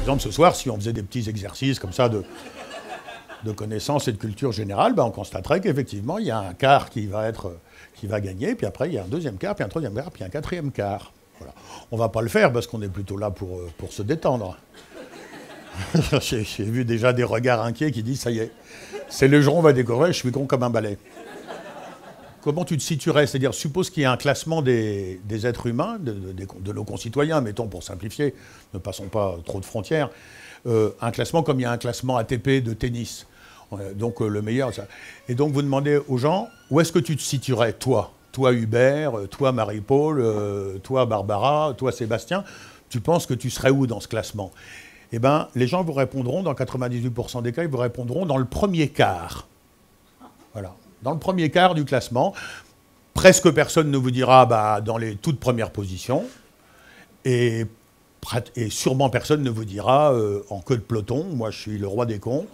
exemple, ce soir, si on faisait des petits exercices comme ça de connaissances et de culture générale, ben, on constaterait qu'effectivement, il y a un quart qui va gagner, puis après, il y a un deuxième quart, puis un troisième quart, puis un quatrième quart. Voilà. On ne va pas le faire parce qu'on est plutôt là pour se détendre. J'ai vu déjà des regards inquiets qui disent « ça y est, c'est le jour où on va décorer, je suis con comme un balai ». Comment tu te situerais? C'est-à-dire, suppose qu'il y a un classement des êtres humains, de nos concitoyens, mettons pour simplifier, ne passons pas trop de frontières, un classement comme il y a un classement ATP de tennis. Donc le meilleur. Ça. Et donc vous demandez aux gens, où est-ce que tu te situerais, toi? Toi Hubert, toi Marie-Paul, toi Barbara, toi Sébastien, tu penses que tu serais où dans ce classement? Eh bien, les gens vous répondront, dans 98% des cas, ils vous répondront dans le premier quart. Voilà. Dans le premier quart du classement, presque personne ne vous dira bah, dans les toutes premières positions. Et sûrement personne ne vous dira en queue de peloton, moi je suis le roi des cons,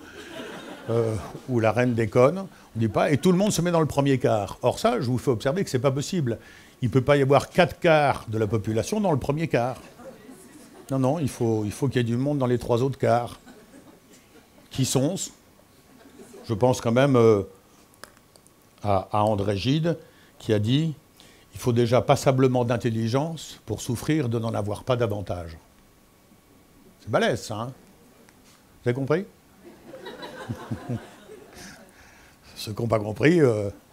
ou la reine des connes, on dit pas, et tout le monde se met dans le premier quart. Or ça, je vous fais observer que c'est pas possible. Il ne peut pas y avoir 4 quarts de la population dans le premier quart. Non, non, il faut qu'il y ait du monde dans les 3 autres quarts. Qui sont-ce? Je pense quand même à André Gide, qui a dit « Il faut déjà passablement d'intelligence pour souffrir de n'en avoir pas davantage. » C'est balèze, ça, hein? Vous avez compris? Ceux qui n'ont pas compris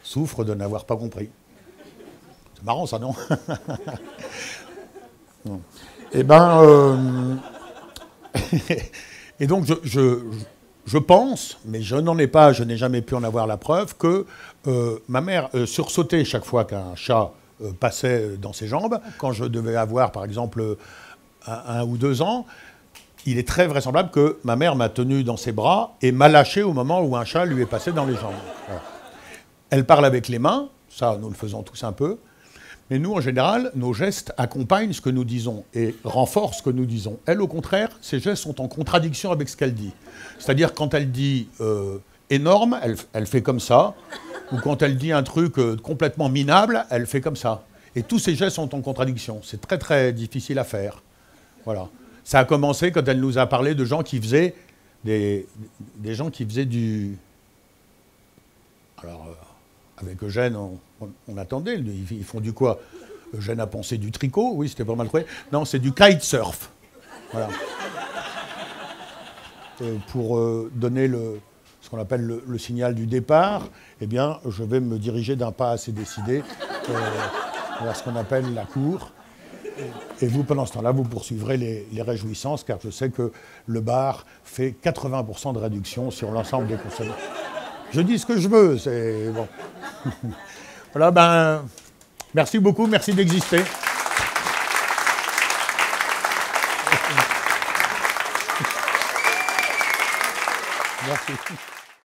souffrent de n'avoir pas compris. C'est marrant, ça, non? Non. Eh bien, et donc je pense, mais je n'en ai pas, je n'ai jamais pu en avoir la preuve, que ma mère sursautait chaque fois qu'un chat passait dans ses jambes. Quand je devais avoir, par exemple, 1 ou 2 ans, il est très vraisemblable que ma mère m'a tenu dans ses bras et m'a lâché au moment où un chat lui est passé dans les jambes. Voilà. Elle parle avec les mains, ça nous le faisons tous un peu, mais nous, en général, nos gestes accompagnent ce que nous disons et renforcent ce que nous disons. Elle, au contraire, ses gestes sont en contradiction avec ce qu'elle dit. C'est-à-dire, quand elle dit énorme, elle fait comme ça, ou quand elle dit un truc complètement minable, elle fait comme ça. Et tous ces gestes sont en contradiction. C'est très, très difficile à faire. Voilà. Ça a commencé quand elle nous a parlé de gens qui faisaient des gens qui faisaient du... Alors, avec Eugène, on attendait. Ils font du quoi? Eugène a pensé du tricot. Oui, c'était pas mal trouvé. Non, c'est du kitesurf. Voilà. Pour donner ce qu'on appelle le signal du départ, eh bien, je vais me diriger d'un pas assez décidé vers ce qu'on appelle la cour. Et vous, pendant ce temps-là, vous poursuivrez les réjouissances, car je sais que le bar fait 80% de réduction sur l'ensemble des consommateurs. Je dis ce que je veux, c'est bon. Voilà, ben, merci beaucoup, merci d'exister. Merci.